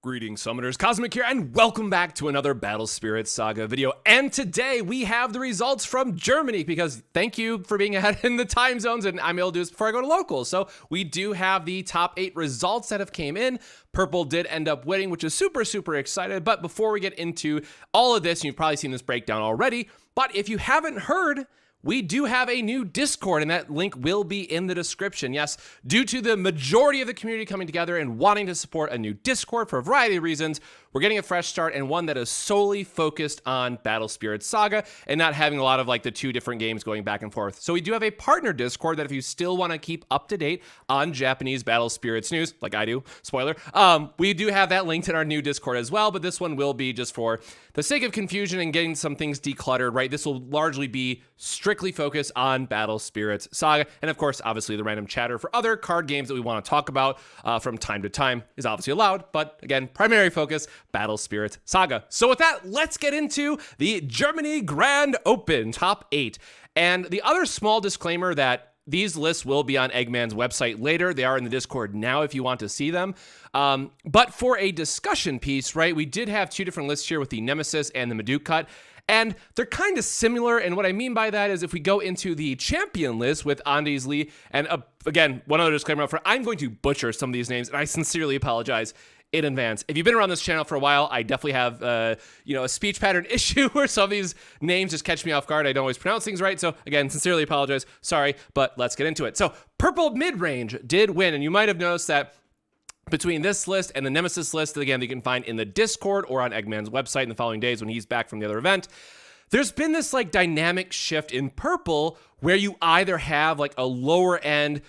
Greetings, Summoners. Cosmic here, and welcome back to another Battle Spirit Saga video. And today, we have the results from Germany, because thank you for being ahead in the time zones, and I'm able to do this before I go to locals. So, we do have the top 8 results that have came in. Purple did end up winning, which is super excited. But before we get into all of this, and you've probably seen this breakdown already, but if you haven't heard, we do have a new Discord, and that link will be in the description. Yes, due to the majority of the community coming together and wanting to support a new Discord for a variety of reasons, we're getting a fresh start and one that is solely focused on Battle Spirit Saga and not having a lot of like the two different games going back and forth. So we do have a partner Discord that if you still want to keep up to date on Japanese Battle Spirits news, like I do, spoiler, we do have that linked in our new Discord as well, but this one will be just for the sake of confusion and getting some things decluttered, right? This will largely be strictly focused on Battle Spirits Saga, and of course, obviously the random chatter for other card games that we want to talk about from time to time is obviously allowed, but again, primary focus, Battle Spirit Saga. So with that, let's get into the Germany Grand Open top 8. And the other small disclaimer that these lists will be on Eggman's website later. They are in the Discord now if you want to see them. But for a discussion piece, right, we did have two different lists here with the Nemesis and the Maduk cut. And they're kind of similar, and what I mean by that is if we go into the champion list with Andes Lee, and again, one other disclaimer up front, I'm going to butcher some of these names, and I sincerely apologize in advance. If you've been around this channel for a while, I definitely have a speech pattern issue where some of these names just catch me off guard. I don't always pronounce things right, so again, sincerely apologize. Sorry, but let's get into it. So, Purple Mid-Range did win, and you might have noticed that between this list and the Nemesis list, that again, you can find in the Discord or on Eggman's website in the following days when he's back from the other event, there's been this like dynamic shift in Purple where you either have like a lower end,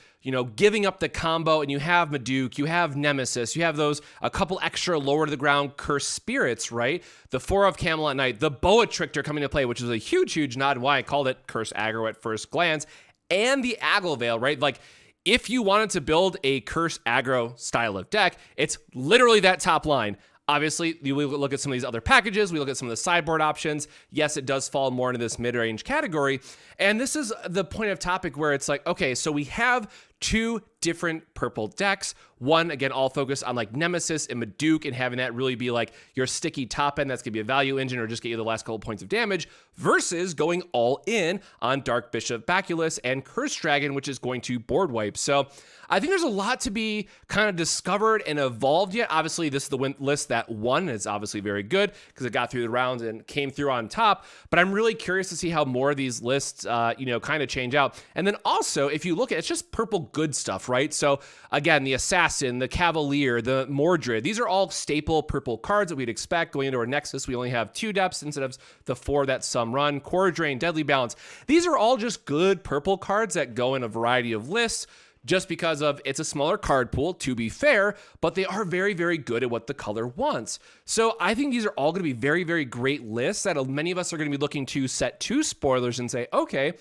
giving up the combo, and you have Maduk, you have Nemesis, you have those, a couple extra lower to the ground Cursed Spirits, right? The 4 of Camelot Knight, the Boa Trickster coming to play, which is a huge nod, and why I called it Cursed Aggro at first glance, and the Aggro Veil, right? Like, if you wanted to build a Cursed Aggro style of deck, it's literally that top line. Obviously, we look at some of these other packages, we look at some of the sideboard options. Yes, it does fall more into this mid-range category. And this is the point of topic where it's like, okay, so we have two different purple decks. One, again, all focused on like Nemesis and Maduk and having that really be like your sticky top end that's gonna be a value engine or just get you the last couple points of damage, versus going all in on Dark Bishop Baculus and Curse Dragon, which is going to board wipe. So I think there's a lot to be kind of discovered and evolved yet. Obviously, this is the list that won. It's obviously very good because it got through the rounds and came through on top. But I'm really curious to see how more of these lists, kind of change out. And then also, if you look at it's just purple good stuff, right? So again, the Assassin, the Cavalier, the Mordred, these are all staple purple cards that we'd expect. Going into our Nexus, we only have 2 depths instead of the 4 that some run. Core Drain, Deadly Balance. These are all just good purple cards that go in a variety of lists, just because of it's a smaller card pool, to be fair, but they are very good at what the color wants. So I think these are all going to be very great lists that many of us are going to be looking to set 2 spoilers and say, okay,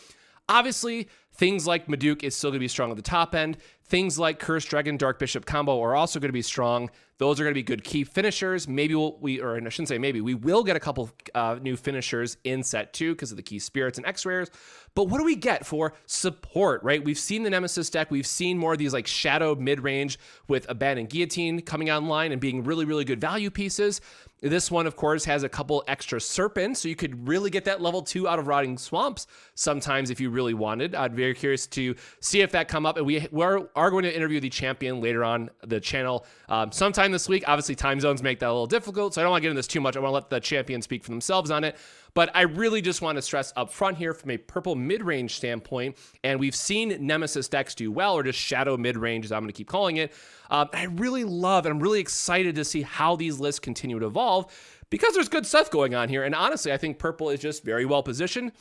obviously things like Maduk is still going to be strong at the top end. Things like Cursed Dragon, Dark Bishop combo are also going to be strong. Those are going to be good key finishers. Maybe we will get a couple new finishers in set 2 because of the key spirits and X-rares. But what do we get for support, right? We've seen the Nemesis deck. We've seen more of these like shadow mid-range with Abandoned Guillotine coming online and being really good value pieces. This one, of course, has a couple extra Serpents, so you could really get that level 2 out of Rotting Swamps sometimes if you really wanted. I'd be very curious to see if that come up, and we are going to interview the champion later on the channel sometime this week. Obviously, time zones make that a little difficult, so I don't want to get into this too much. I want to let the champion speak for themselves on it. But I really just want to stress up front here from a purple mid-range standpoint, and we've seen Nemesis decks do well, or just shadow mid-range, as I'm going to keep calling it. I really love, and I'm really excited to see how these lists continue to evolve, because there's good stuff going on here. And honestly, I think purple is just very well positioned.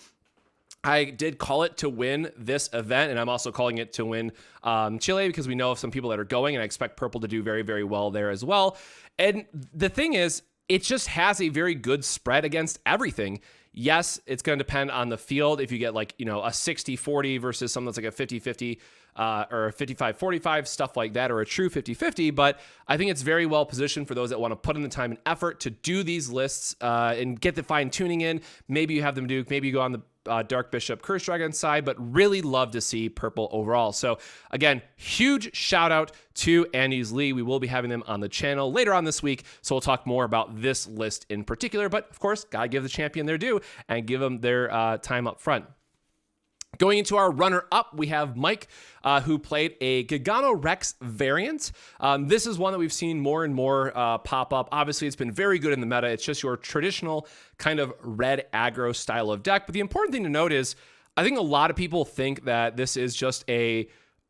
I did call it to win this event, and I'm also calling it to win Chile, because we know of some people that are going, and I expect purple to do very well there as well. And the thing is, it just has a very good spread against everything. Yes, it's going to depend on the field. If you get like, a 60-40 versus something that's like a 50-50 or a 55-45, stuff like that, or a true 50-50. But I think it's very well positioned for those that want to put in the time and effort to do these lists and get the fine tuning in. Maybe you have them do, maybe you go on the Dark Bishop Curse Dragon side, but really love to see purple overall. So again, huge shout out to Andy's Lee. We will be having them on the channel later on this week, so we'll talk more about this list in particular, but of course, gotta give the champion their due and give them their time up front. Going into our runner-up, we have Mike, who played a Gigano Rex variant. This is one that we've seen more and more pop up. Obviously, it's been very good in the meta. It's just your traditional kind of red aggro style of deck. But the important thing to note is, I think a lot of people think that this is just it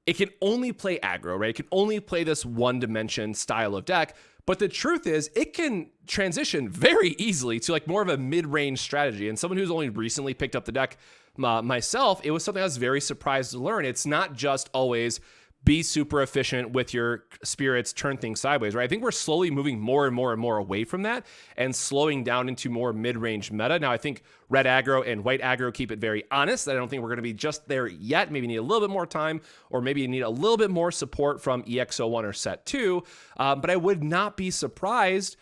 can only play aggro, right? It can only play this one-dimension style of deck. But the truth is, it can transition very easily to like more of a mid-range strategy. And someone who's only recently picked up the deck, myself, it was something I was very surprised to learn. It's not just always be super efficient with your spirits, turn things sideways, right? I think we're slowly moving more and more and more away from that and slowing down into more mid-range meta. Now, I think red aggro and white aggro keep it very honest. I don't think we're going to be just there yet. Maybe need a little bit more time, or maybe you need a little bit more support from EX01 or Set 2. But I would not be surprised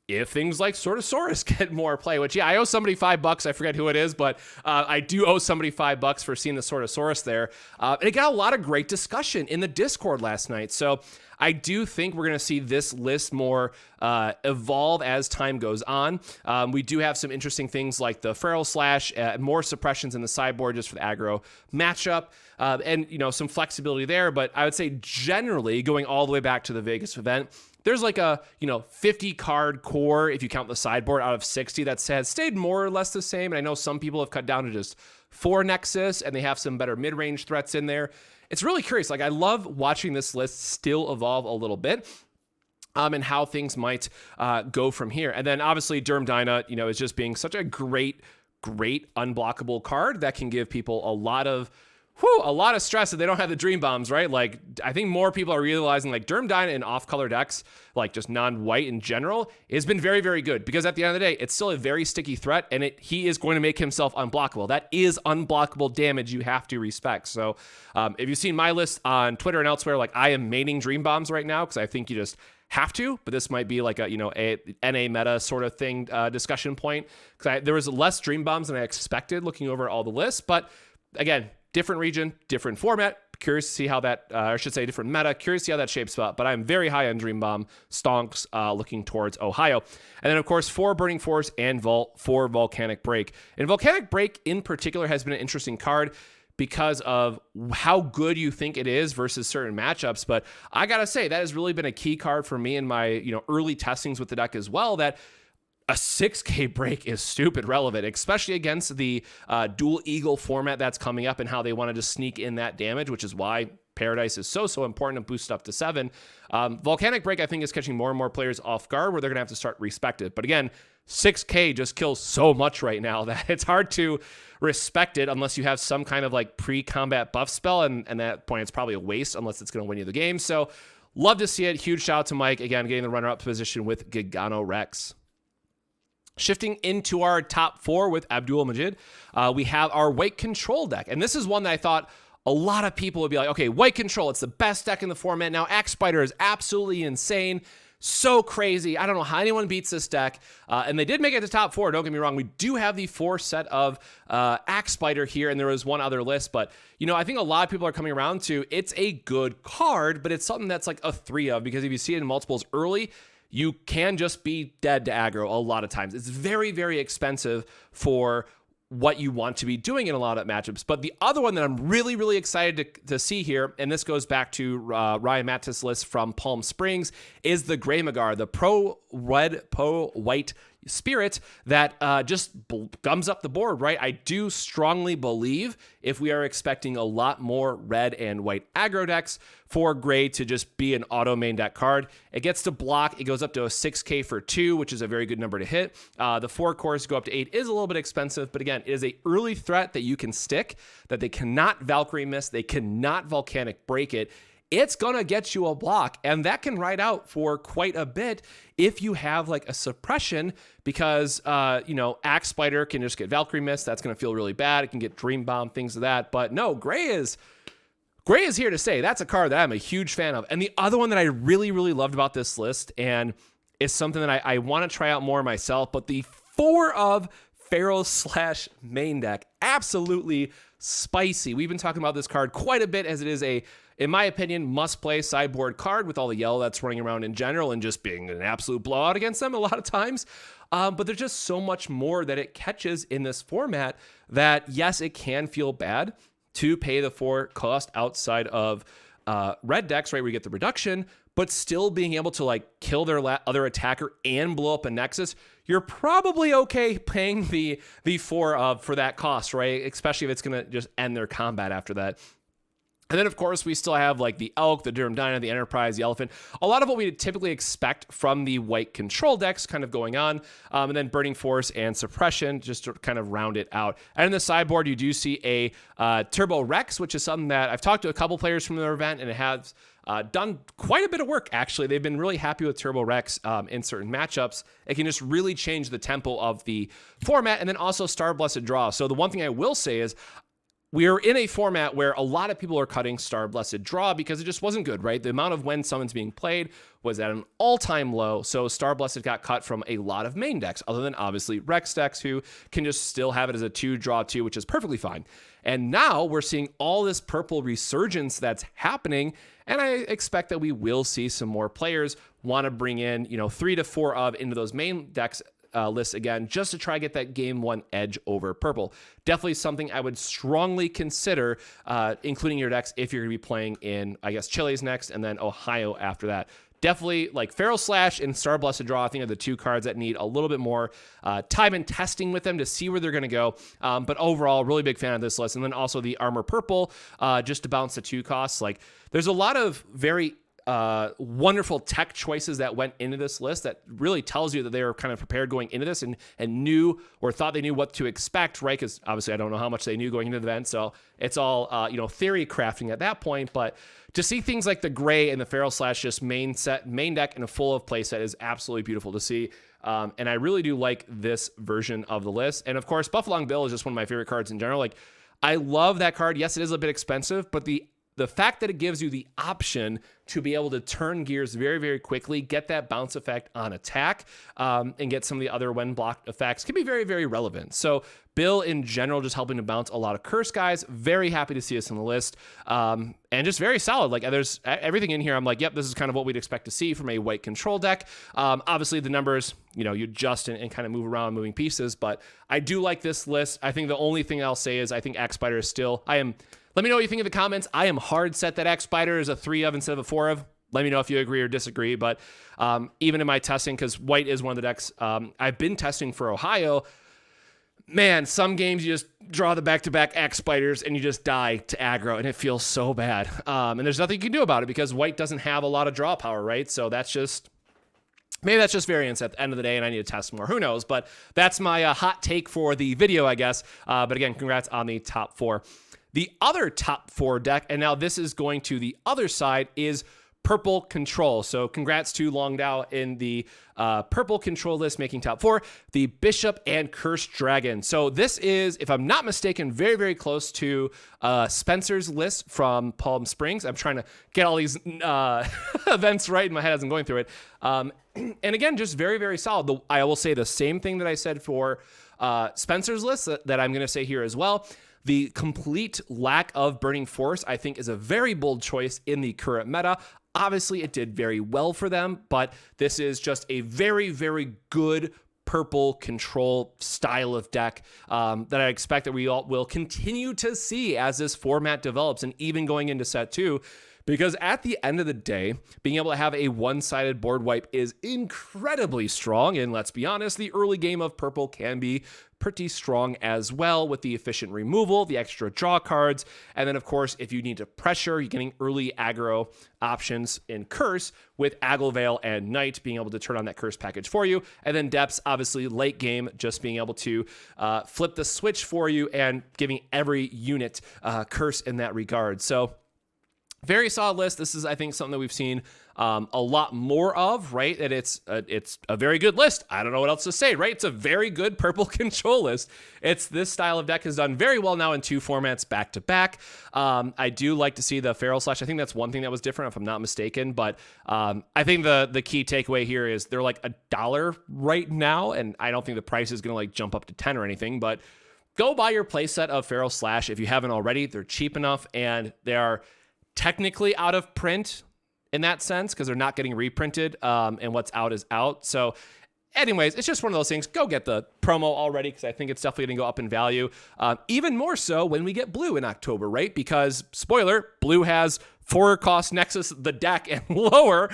if things like Sortosaurus get more play, which, yeah, I owe somebody $5. I forget who it is, but I do owe somebody $5 for seeing the Sortosaurus there. And it got a lot of great discussion in the Discord last night. So I do think we're going to see this list more evolve as time goes on. We do have some interesting things like the Feral Slash, more suppressions in the sideboard just for the aggro matchup, and, you know, some flexibility there. But I would say generally, going all the way back to the Vegas event, there's like a, 50 card core, if you count the sideboard, out of 60 that has stayed more or less the same. And I know some people have cut down to just 4 Nexus, and they have some better mid-range threats in there. It's really curious. Like, I love watching this list still evolve a little bit, and how things might go from here. And then obviously Durm Dyna, is just being such a great unblockable card that can give people a lot of stress if they don't have the Dream Bombs, right? Like, I think more people are realizing, like, Durm Dyna in off-color decks, like just non-white in general, has been very, very good, because at the end of the day, it's still a very sticky threat, and he is going to make himself unblockable. That is unblockable damage you have to respect. So if you've seen my list on Twitter and elsewhere, like, I am maining Dream Bombs right now because I think you just have to, but this might be like a NA meta sort of thing, discussion point, because there was less Dream Bombs than I expected looking over all the lists. But again, different region, different format. Curious to see how that, I should say different meta. Curious to see how that shapes up. But I'm very high on Dream Bomb stonks looking towards Ohio. And then, of course, 4 Burning Force and Vault for Volcanic Break. And Volcanic Break in particular has been an interesting card because of how good you think it is versus certain matchups. But I got to say, that has really been a key card for me in my early testings with the deck as well, that a 6K break is stupid relevant, especially against the dual eagle format that's coming up and how they wanted to sneak in that damage, which is why Paradise is so important to boost up to 7. Volcanic Break, I think, is catching more and more players off guard where they're going to have to start respect it. But again, 6K just kills so much right now that it's hard to respect it unless you have some kind of like pre-combat buff spell. And at that point, it's probably a waste unless it's going to win you the game. So love to see it. Huge shout out to Mike, again, getting the runner-up position with Gigano Rex. Shifting into our top 4 with Abdul Majid, we have our White Control deck. And this is one that I thought a lot of people would be like, okay, White Control, it's the best deck in the format. Now, Axe Spider is absolutely insane. So crazy. I don't know how anyone beats this deck. And they did make it to top 4. Don't get me wrong. We do have the 4 set of Axe Spider here, and there was one other list. But, I think a lot of people are coming around to it's a good card, but it's something that's like a 3 of, because if you see it in multiples early, you can just be dead to aggro a lot of times. It's very, very expensive for what you want to be doing in a lot of matchups. But the other one that I'm really, really excited to see here, and this goes back to Ryan Mattis' list from Palm Springs, is the Grey Magar, the pro-red, pro-white spirit that just gums up the board, right? I do strongly believe if we are expecting a lot more red and white aggro decks for Gray to just be an auto main deck card, it gets to block. It goes up to a 6K for 2, which is a very good number to hit. The 4 cores go up to 8 is a little bit expensive, but again, it is a early threat that you can stick, that they cannot Valkyrie miss, they cannot Volcanic Break it. It's going to get you a block, and that can ride out for quite a bit if you have like a suppression, because, Axe Spider can just get Valkyrie Mist. That's going to feel really bad. It can get Dream Bomb, things of that. But no, Gray is here to stay. That's a card that I'm a huge fan of. And the other one that I really, really loved about this list, and is something that I want to try out more myself, but the 4 of Pharaoh slash main deck. Absolutely spicy. We've been talking about this card quite a bit as it is a, in my opinion, must-play sideboard card with all the yellow that's running around in general and just being an absolute blowout against them a lot of times. But there's just so much more that it catches in this format that, yes, it can feel bad to pay the 4 cost outside of red decks, right, where you get the reduction, but still being able to like kill their other attacker and blow up a Nexus, you're probably okay paying the 4 for that cost, right? Especially if it's going to just end their combat after that. And then, of course, we still have like the Elk, the Durham Dyna, the Enterprise, the Elephant. A lot of what we typically expect from the white control decks kind of going on. And then Burning Force and Suppression just to kind of round it out. And in the sideboard, you do see a Turbo Rex, which is something that I've talked to a couple players from their event, and it has done quite a bit of work, actually. They've been really happy with Turbo Rex in certain matchups. It can just really change the tempo of the format. And then also Star Blessed Draw. So the one thing I will say is, we are in a format where a lot of people are cutting Star Blessed Draw because it just wasn't good, right? The amount of when summons being played was at an all-time low, so Star Blessed got cut from a lot of main decks, other than obviously Rex decks, who can just still have it as a 2-draw-2, which is perfectly fine. And now we're seeing all this purple resurgence that's happening, and I expect that we will see some more players want to bring in, 3 to 4 of into those main decks list again, just to try to get that game 1 edge over purple. Definitely something I would strongly consider including your decks if you're going to be playing in, I guess, Chile's next and then Ohio after that. Definitely like Feral Slash and Star Blessed Draw, I think, are the 2 cards that need a little bit more time and testing with them to see where they're going to go. But overall, really big fan of this list. And then also the Armor Purple, just to balance the 2 costs. Like, there's a lot of very wonderful tech choices that went into this list that really tells you that they were kind of prepared going into this and knew or thought they knew what to expect, right? Because obviously I don't know how much they knew going into the event, so it's all theory crafting at that point. But to see things like the gray and the Feral Slash just main deck in a full of playset is absolutely beautiful to see. And I really do like this version of the list. And of course, Buffalong Bill is just one of my favorite cards in general. Like, I love that card. Yes, it is a bit expensive, but the fact that it gives you the option to be able to turn gears very, very quickly, get that bounce effect on attack, and get some of the other when blocked effects can be very, very relevant. So Bill in general, just helping to bounce a lot of curse guys. Very happy to see us on the list. And just very solid. Like, there's everything in here. I'm like, yep, this is kind of what we'd expect to see from a white control deck. Obviously the numbers, you adjust and kind of move around moving pieces, but I do like this list. I think the only thing I'll say is I think X Spider is still, let me know what you think in the comments. I am hard set that X Spider is a 3 of instead of a 4 of. Let me know if you agree or disagree. But even in my testing, because white is one of the decks I've been testing for Ohio, man, some games you just draw the back-to-back X Spiders and you just die to aggro, and it feels so bad. And there's nothing you can do about it because white doesn't have a lot of draw power, right? So maybe that's just variance at the end of the day, and I need to test more. Who knows? But that's my hot take for the video, I guess. But again, congrats on the top 4. The other top 4 deck, and now this is going to the other side, is Purple Control. So congrats to Longdow in the Purple Control list, making top 4, the Bishop and Cursed Dragon. So this is, if I'm not mistaken, very, very close to Spencer's list from Palm Springs. I'm trying to get all these events right in my head as I'm going through it. And again, just very, very solid. I will say the same thing that I said for Spencer's list that I'm going to say here as well. The complete lack of Burning Force, I think, is a very bold choice in the current meta. Obviously, it did very well for them, but this is just a very, very good purple control style of deck that I expect that we all will continue to see as this format develops and even going into set 2. Because at the end of the day, being able to have a one-sided board wipe is incredibly strong. And let's be honest, the early game of purple can be pretty strong as well with the efficient removal, the extra draw cards. And then, of course, if you need to pressure, you're getting early aggro options in Curse with Agglevale and Knight being able to turn on that Curse package for you. And then Depths, obviously, late game, just being able to flip the switch for you and giving every unit Curse in that regard. So Very solid list. This is, I think, something that we've seen a lot more of, right? And it's a very good list. I don't know what else to say, right? It's a very good purple control list. This style of deck has done very well now in 2 formats back to back. I do like to see the Feral Slash. I think that's one thing that was different, if I'm not mistaken. But I think the key takeaway here is they're like $1 right now, and I don't think the price is going to like jump up to 10 or anything. But go buy your playset of Feral Slash if you haven't already. They're cheap enough, and they are technically out of print in that sense because they're not getting reprinted, and what's out is out. So anyways, it's just one of those things. Go get the promo already because I think it's definitely going to go up in value. Even more so when we get blue in October, right? Because, spoiler, blue has 4 cost Nexus the deck and lower,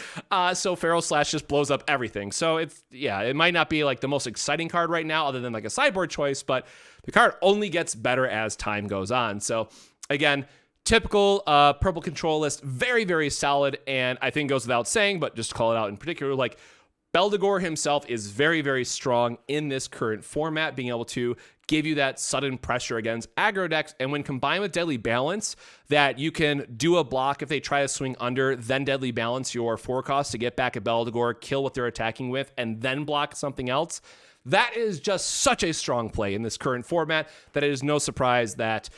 so Feral Slash just blows up everything. So it might not be like the most exciting card right now other than like a sideboard choice, but the card only gets better as time goes on. So again, typical purple control list, very, very solid, and I think goes without saying, but just to call it out in particular, like Beldegor himself is very, very strong in this current format, being able to give you that sudden pressure against aggro decks, and when combined with Deadly Balance, that you can do a block if they try to swing under, then Deadly Balance your 4 cost to get back at Beldegor, kill what they're attacking with, and then block something else. That is just such a strong play in this current format that it is no surprise that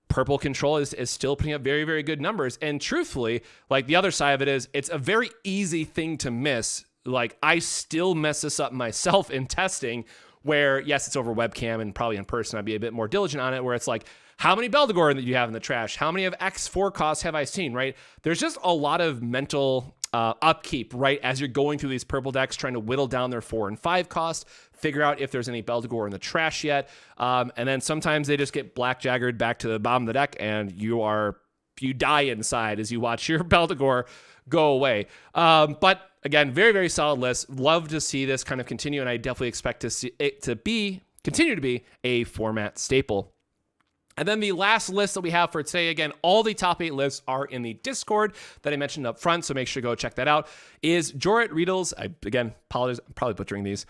purple control is still putting up very, very good numbers. And truthfully, like the other side of it is, it's a very easy thing to miss. Like I still mess this up myself in testing where, yes, it's over webcam and probably in person, I'd be a bit more diligent on it, where it's like, how many Beldegor that you have in the trash? How many of X4 costs have I seen, right? There's just a lot of mental upkeep, right? As you're going through these purple decks, trying to whittle down their 4 and 5 cost, figure out if there's any Beldegor in the trash yet. And then sometimes they just get blackjaggered back to the bottom of the deck and you die inside as you watch your Beldegor go away. But again, very, very solid list. Love to see this kind of continue, and I definitely expect to see it to continue to be a format staple. And then the last list that we have for today, again, all the top 8 lists are in the Discord that I mentioned up front, so make sure to go check that out, is Jorrit Riedel's, again, apologize, I'm probably butchering these,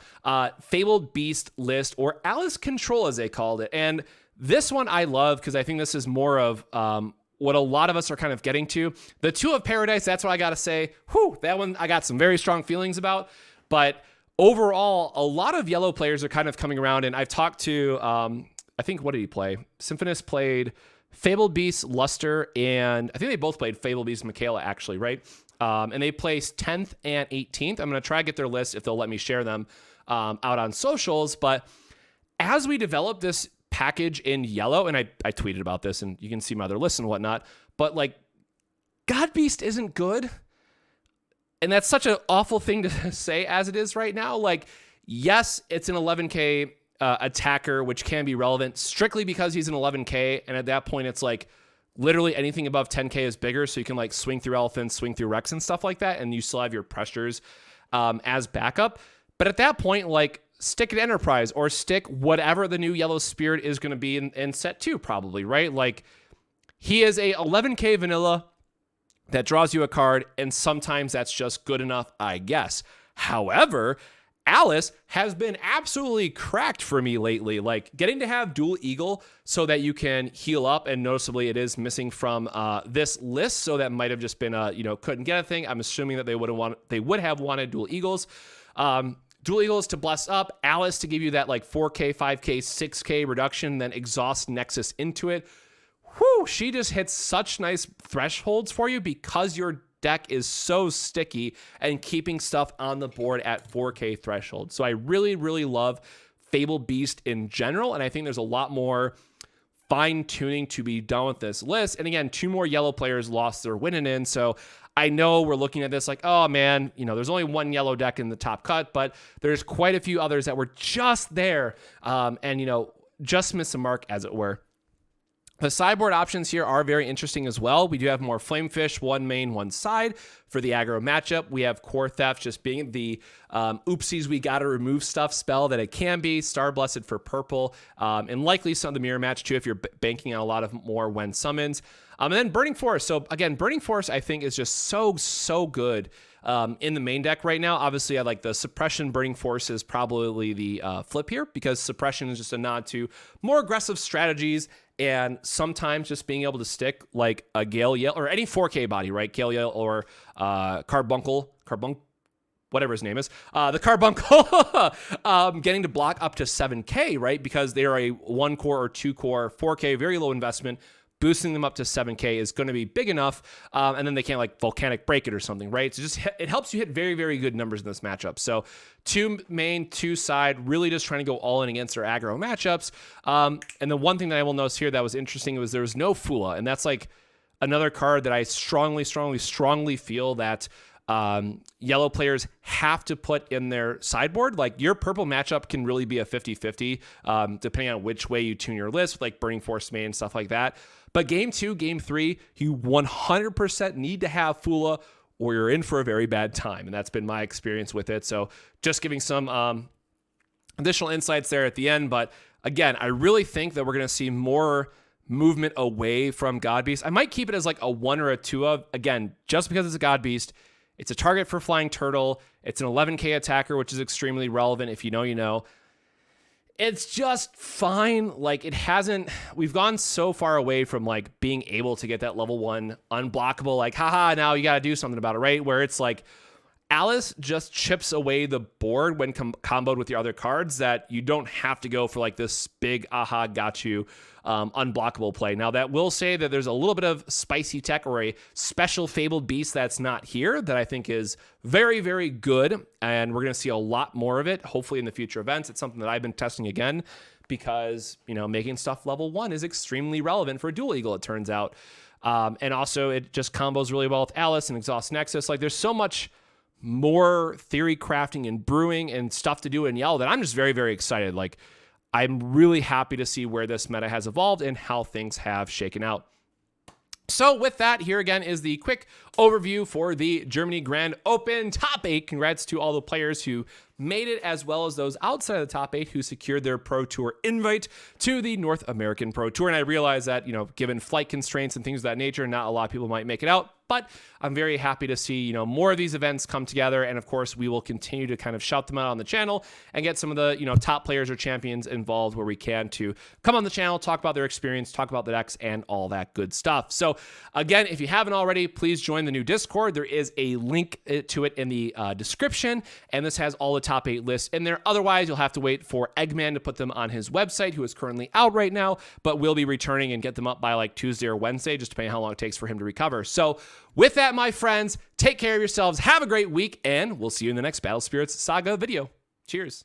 Fabled Beast list, or Alice Control as they called it. And this one I love because I think this is more of what a lot of us are kind of getting to. The 2 of Paradise, that's what I got to say. Whew, that one I got some very strong feelings about. But overall, a lot of yellow players are kind of coming around, and I've talked to... I think, what did he play? Symphonist played Fabled Beast, Luster, and I think they both played Fabled Beast, Michaela, actually, right? And they placed 10th and 18th. I'm going to try to get their list if they'll let me share them out on socials. But as we develop this package in yellow, and I tweeted about this, and you can see my other lists and whatnot, but like, God Beast isn't good. And that's such an awful thing to say as it is right now. Like, yes, it's an 11K attacker, which can be relevant strictly because he's an 11K, and at that point it's like literally anything above 10K is bigger, so you can like swing through elephants, swing through Rex and stuff like that, and you still have your pressures as backup. But at that point, like, stick an Enterprise or stick whatever the new yellow spirit is going to be in set 2 probably, right? Like, he is a 11K vanilla that draws you a card, and sometimes that's just good enough, I guess. However, Alice has been absolutely cracked for me lately. Like, getting to have dual eagle so that you can heal up, and noticeably it is missing from this list, so that might have just been couldn't get a thing. I'm assuming that they would have wanted dual eagles. Dual eagles to bless up, Alice to give you that like 4K, 5K, 6K reduction, then exhaust Nexus into it. Whew, she just hits such nice thresholds for you because your deck is so sticky and keeping stuff on the board at 4K threshold. So I really, really love Fabled Beast in general, and I think there's a lot more fine-tuning to be done with this list. And again, 2 more yellow players lost their winning in, so I know we're looking at this like, oh man, there's only 1 yellow deck in the top cut, but there's quite a few others that were just there, and just missed the mark, as it were. The sideboard options here are very interesting as well. We do have more Flamefish, 1 main, 1 side for the aggro matchup. We have Core Theft just being the oopsies, we gotta remove stuff spell that it can be. Star Blessed for purple, and likely some of the mirror match too if you're banking on a lot of more when summons. And then Burning Force. So again, Burning Force I think is just so good in the main deck right now. Obviously, I like the Suppression. Burning Force is probably the flip here because Suppression is just a nod to more aggressive strategies And sometimes just being able to stick like a Gale Yell or any 4K body, right? Gale Yell or Carbuncle, whatever his name is, the Carbuncle, getting to block up to 7K, right? Because they are a 1-core or 2-core 4K, very low investment. Boosting them up to 7K is going to be big enough, and then they can't like volcanic break it or something, right? So just it helps you hit very, very good numbers in this matchup. So 2 main, 2 side, really just trying to go all in against their aggro matchups. And the one thing that I will notice here that was interesting was there was no Fula, and that's like another card that I strongly feel that yellow players have to put in their sideboard. Like your purple matchup can really be a 50-50, depending on which way you tune your list, like Burning Force main and stuff like that. But game 2, game 3, you 100% need to have Fula or you're in for a very bad time. And that's been my experience with it. So just giving some additional insights there at the end. But again, I really think that we're going to see more movement away from God Beast. I might keep it as like a 1 or a 2 of, again, just because it's a God Beast. It's a target for Flying Turtle. It's an 11K attacker, which is extremely relevant. If you know, you know. It's just fine. Like we've gone so far away from like being able to get that level 1 unblockable, like, haha, now you got to do something about it, right? Where it's like Alice just chips away the board when comboed with your other cards that you don't have to go for like this big, aha, got you, unblockable play. Now that will say that there's a little bit of spicy tech or a special Fabled beast that's not here that I think is very, very good. And we're going to see a lot more of it, hopefully in the future events. It's something that I've been testing again because, you know, making stuff level 1 is extremely relevant for a Dual Eagle, it turns out. And also it just combos really well with Alice and Exhaust Nexus. Like there's so much more theory crafting and brewing and stuff to do in yellow that I'm just very, very excited. Like I'm really happy to see where this meta has evolved and how things have shaken out. So with that, here again is the quick overview for the Germany Grand Open top 8. Congrats to all the players who made it, as well as those outside of the top 8 who secured their Pro Tour invite to the North American Pro Tour. And I realize that, you know, given flight constraints and things of that nature, not a lot of people might make it out, but I'm very happy to see, you know, more of these events come together. And of course, we will continue to kind of shout them out on the channel and get some of the, you know, top players or champions involved where we can to come on the channel, talk about their experience, talk about the decks and all that good stuff. So again, if you haven't already, please join the new Discord. There is a link to it in the description, and this has all the top 8 lists in there. Otherwise, you'll have to wait for Eggman to put them on his website, who is currently out right now, but will be returning and get them up by like Tuesday or Wednesday, just depending on how long it takes for him to recover. So with that, my friends, take care of yourselves, have a great week, and we'll see you in the next Battle Spirits Saga video. Cheers.